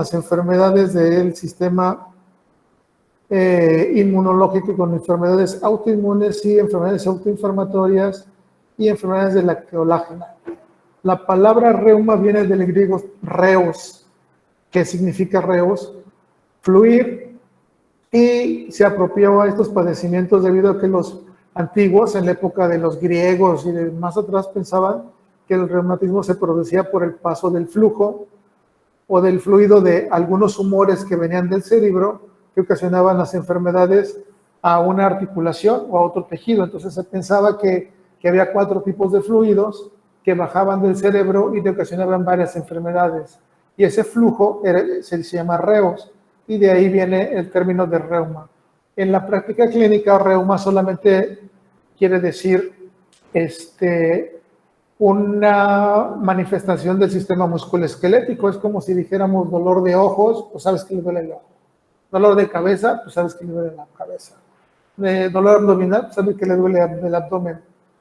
las enfermedades del sistema inmunológico con enfermedades autoinmunes y enfermedades autoinflamatorias y enfermedades de la colágena. La palabra reuma viene del griego reus, que significa reus, fluir, y se apropió a estos padecimientos debido a que los antiguos, en la época de los griegos y de más atrás, pensaban que el reumatismo se producía por el paso del flujo o del fluido de algunos humores que venían del cerebro que ocasionaban las enfermedades a una articulación o a otro tejido. Entonces se pensaba que había 4 tipos de fluidos que bajaban del cerebro y te ocasionaban varias enfermedades. Y ese flujo se llama reus, y de ahí viene el término de reuma. En la práctica clínica, reuma solamente quiere decir una manifestación del sistema musculoesquelético. Es como si dijéramos dolor de ojos, pues sabes que le duele el ojo. Dolor de cabeza, pues sabes que le duele la cabeza. Dolor abdominal, pues sabes que le duele el abdomen.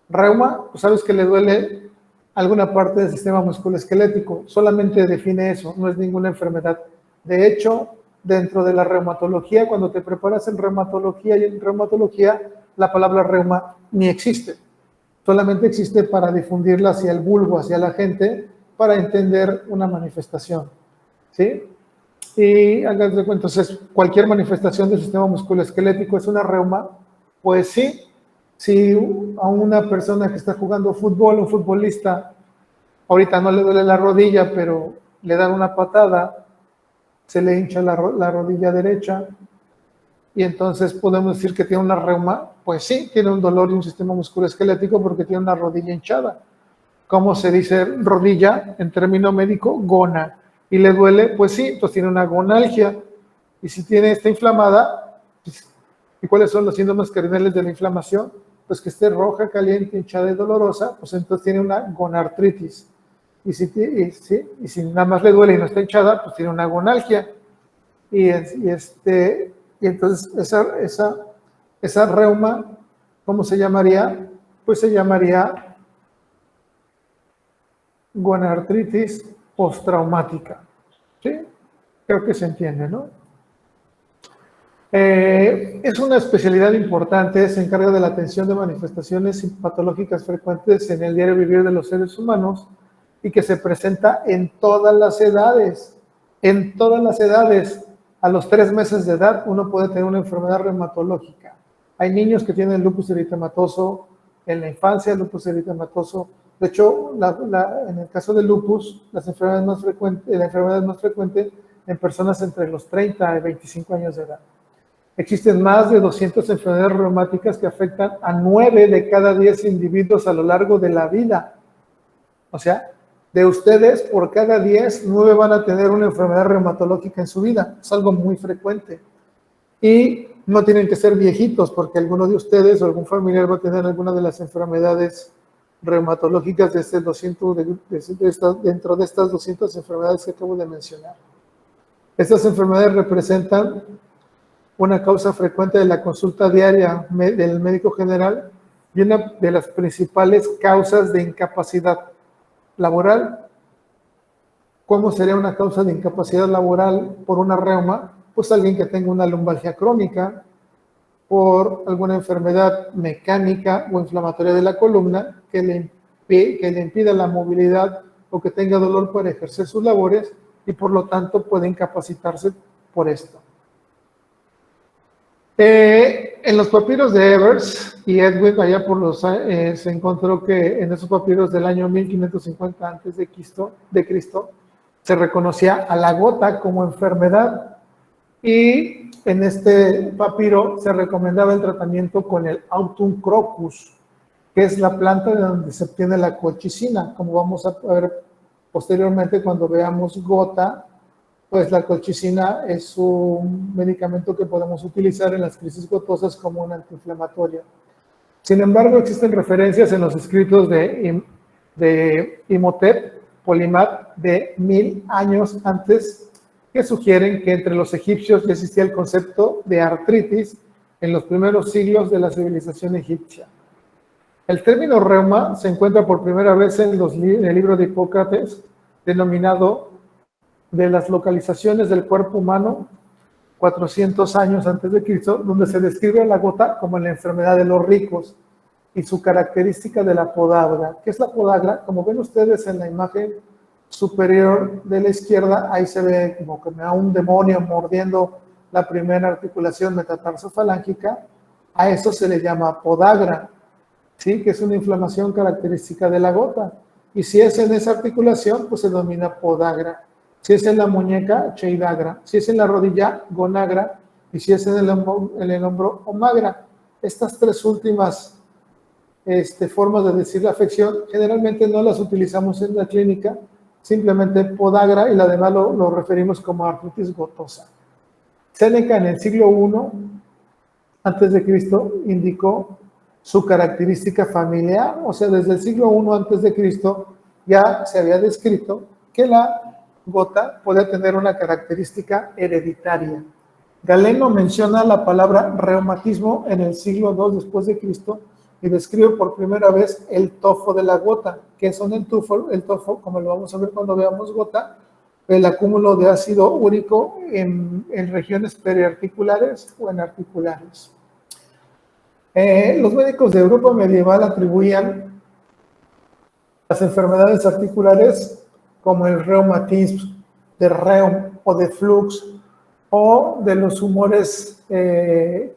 Reuma, pues sabes que le duele alguna parte del sistema musculoesquelético. Solamente define eso, no es ninguna enfermedad. De hecho, dentro de la reumatología, cuando te preparas en reumatología y en reumatología, la palabra reuma ni existe. Solamente existe para difundirla hacia el vulgo, hacia la gente, para entender una manifestación, ¿sí? Y hagan de cuenta, entonces, cualquier manifestación del sistema musculoesquelético es una reuma. Pues sí, si a una persona que está jugando fútbol, un futbolista, ahorita no le duele la rodilla, pero le dan una patada, se le hincha la rodilla derecha, y entonces podemos decir que tiene una reuma. Pues sí, tiene un dolor y un sistema musculoesquelético porque tiene una rodilla hinchada. ¿Cómo se dice rodilla en término médico? Gona. ¿Y le duele? Pues sí, pues tiene una gonalgia. Y si está inflamada, pues, ¿y cuáles son los síntomas cardinales de la inflamación? Pues que esté roja, caliente, hinchada y dolorosa, pues entonces tiene una gonartritis. Y si nada más le duele y no está hinchada, pues tiene una gonalgia. Y entonces esa reuma, ¿cómo se llamaría? Pues se llamaría gonartritis postraumática. ¿Sí? Creo que se entiende, ¿no? Es una especialidad importante, se encarga de la atención de manifestaciones patológicas frecuentes en el diario vivir de los seres humanos y que se presenta en todas las edades. En todas las edades. A los 3 meses de edad uno puede tener una enfermedad reumatológica. Hay niños que tienen lupus eritematoso en la infancia, lupus eritematoso. De hecho, en el caso del lupus, la enfermedad más frecuente en personas entre los 30 y 25 años de edad. Existen más de 200 enfermedades reumáticas que afectan a 9 de cada 10 individuos a lo largo de la vida. O sea, de ustedes, por cada 10, 9 van a tener una enfermedad reumatológica en su vida. Es algo muy frecuente. Y no tienen que ser viejitos, porque alguno de ustedes o algún familiar va a tener alguna de las enfermedades reumatológicas dentro de estas 200 enfermedades que acabo de mencionar. Estas enfermedades representan una causa frecuente de la consulta diaria del médico general y una de las principales causas de incapacidad laboral. ¿Cómo sería una causa de incapacidad laboral por una reuma? Pues alguien que tenga una lumbalgia crónica, por alguna enfermedad mecánica o inflamatoria de la columna que le impida la movilidad o que tenga dolor para ejercer sus labores y por lo tanto puede incapacitarse por esto. En los papiros de Evers y Edwin, allá se encontró que en esos papiros del año 1550 a.C., se reconocía a la gota como enfermedad, y en este papiro se recomendaba el tratamiento con el Autumn crocus, que es la planta de donde se obtiene la colchicina, como vamos a ver posteriormente cuando veamos gota. Pues la colchicina es un medicamento que podemos utilizar en las crisis gotosas como un antiinflamatorio. Sin embargo, existen referencias en los escritos de Imhotep, Polimat, de 1000 años antes, que sugieren que entre los egipcios ya existía el concepto de artritis en los primeros siglos de la civilización egipcia. El término reuma se encuentra por primera vez en el libro de Hipócrates, denominado de las localizaciones del cuerpo humano, 400 años antes de Cristo, donde se describe la gota como la enfermedad de los ricos y su característica de la podagra. ¿Qué es la podagra? Como ven ustedes en la imagen superior de la izquierda, ahí se ve como que a un demonio mordiendo la primera articulación metatarsofalángica. A eso se le llama podagra, ¿sí? Que es una inflamación característica de la gota. Y si es en esa articulación, pues se denomina podagra. Si es en la muñeca, cheidagra. Si es en la rodilla, gonagra. Y si es en el hombro, omagra. Estas tres últimas formas de decir la afección generalmente no las utilizamos en la clínica, simplemente podagra, y la demás lo referimos como artritis gotosa. Séneca en el siglo I antes de Cristo indicó su característica familiar, o sea, desde el siglo I antes de Cristo ya se había descrito que la gota podía tener una característica hereditaria. Galeno menciona la palabra reumatismo en el siglo II después de Cristo y describe por primera vez el tofo de la gota. ¿Qué son el tofo? El tofo, como lo vamos a ver cuando veamos gota, el acúmulo de ácido úrico en regiones periarticulares o en articulares. Los médicos de Europa medieval atribuían las enfermedades articulares como el reumatismo, de reum o de flux, o de los humores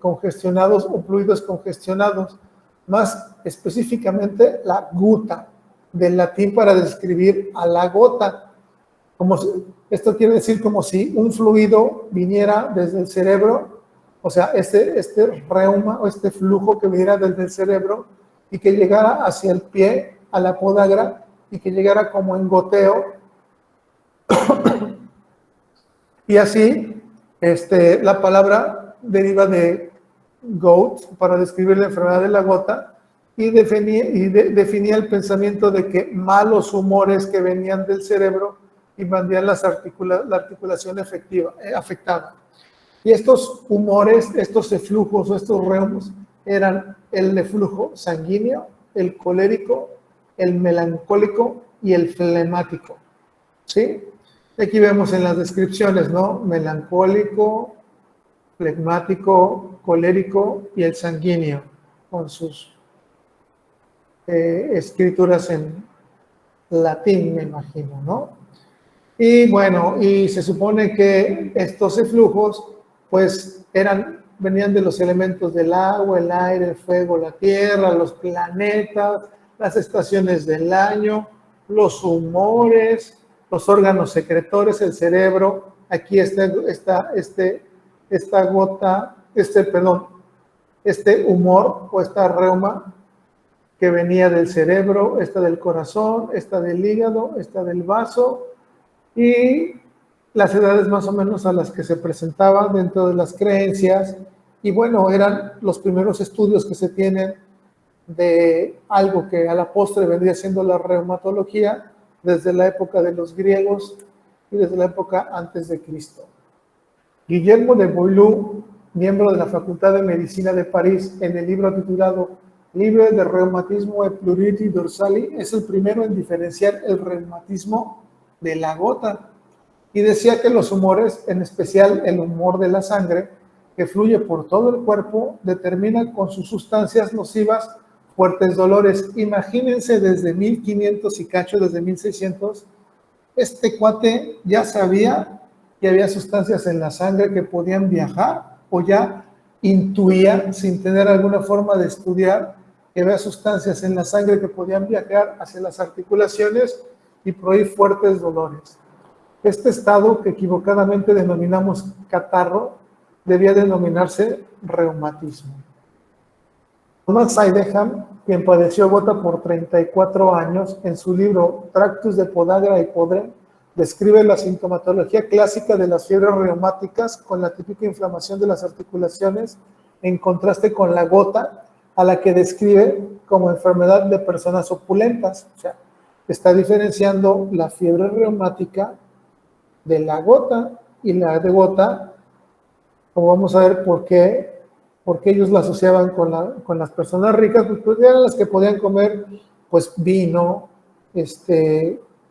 congestionados o fluidos congestionados, más específicamente la guta, del latín para describir a la gota. Esto quiere decir como si un fluido viniera desde el cerebro, o sea, este reuma o este flujo que viniera desde el cerebro y que llegara hacia el pie, a la podagra, y que llegara como en goteo. Y así, la palabra deriva de gout para describir la enfermedad de la gota, y definía el pensamiento de que malos humores que venían del cerebro invadían la articulación afectada. Y estos humores, estos eflujos o estos reumos eran el eflujo sanguíneo, el colérico, el melancólico y el flemático. ¿Sí? Aquí vemos en las descripciones, ¿no? Melancólico, flegmático, colérico y el sanguíneo, con sus escrituras en latín, me imagino, ¿no? Y bueno, y se supone que estos eflujos, pues, venían de los elementos del agua, el aire, el fuego, la tierra, los planetas, las estaciones del año, los humores, los órganos secretores, el cerebro. Aquí este humor o esta reuma que venía del cerebro, esta del corazón, esta del hígado, esta del vaso, y las edades más o menos a las que se presentaban dentro de las creencias. Y bueno, eran los primeros estudios que se tienen de algo que a la postre vendría siendo la reumatología desde la época de los griegos y desde la época antes de Cristo. Guillermo de Boileau, miembro de la Facultad de Medicina de París, en el libro titulado Libre de reumatismo e pluriti dorsali, es el primero en diferenciar el reumatismo de la gota, y decía que los humores, en especial el humor de la sangre, que fluye por todo el cuerpo, determina con sus sustancias nocivas fuertes dolores. Imagínense desde 1500 y cacho, desde 1600, este cuate ya sabía que había sustancias en la sangre que podían viajar, o ya intuía, sin tener alguna forma de estudiar, que había sustancias en la sangre que podían viajar hacia las articulaciones y producir fuertes dolores. Este estado, que equivocadamente denominamos catarro, debía denominarse reumatismo. Thomas Sydenham, quien padeció gota por 34 años, en su libro Tractus de Podagra y Podre, describe la sintomatología clásica de las fiebres reumáticas con la típica inflamación de las articulaciones, en contraste con la gota, a la que describe como enfermedad de personas opulentas. O sea, está diferenciando la fiebre reumática de la gota, y la de gota, como vamos a ver por qué ellos la asociaban con las personas ricas, pues eran las que podían comer pues vino,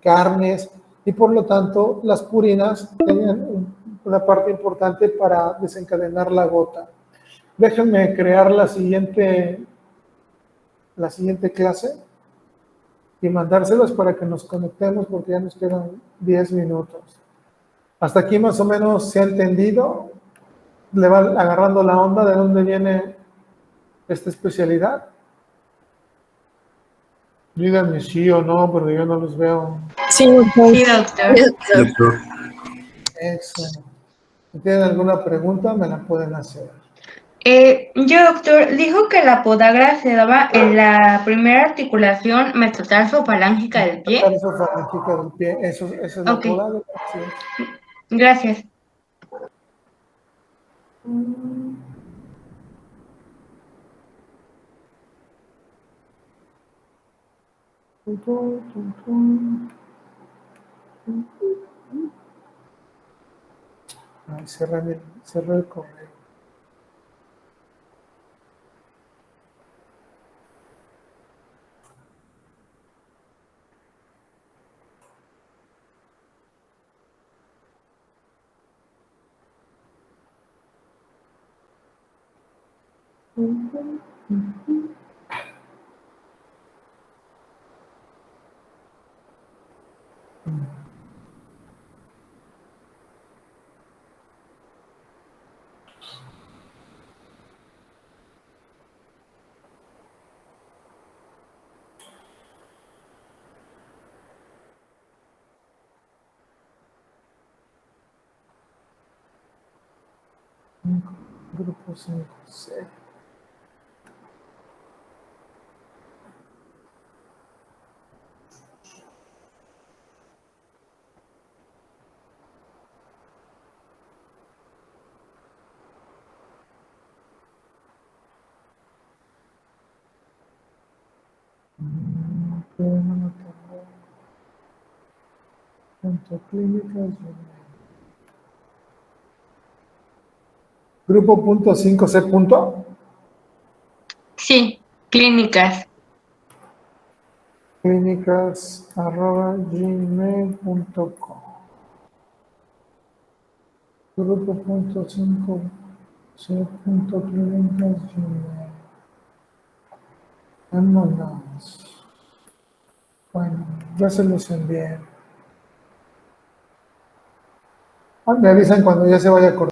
carnes, y por lo tanto las purinas tenían una parte importante para desencadenar la gota. Déjenme crear la siguiente clase y mandárselos para que nos conectemos porque ya nos quedan 10 minutos. Hasta aquí más o menos se ha entendido, le va agarrando la onda de dónde viene esta especialidad. Díganme sí o no, pero yo no los veo. Sí, doctor. Sí, doctor. Doctor. Excelente. Si tienen alguna pregunta, me la pueden hacer. Doctor, dijo que la podagra se daba en la primera articulación metatarso-falángica del pie. Metatarso-falángica del pie, esa es la Ok. podagra. Sí. Gracias. Ay, cerré el correo. Grupo 5C. Clínicas. Grupo punto 5C punto. Sí, clínicas. Clínicas@gmail.com. Grupo punto 5C punto clínicas gmail. Vámonos. Bueno, ya se los envié. Me avisan cuando ya se vaya a cortar.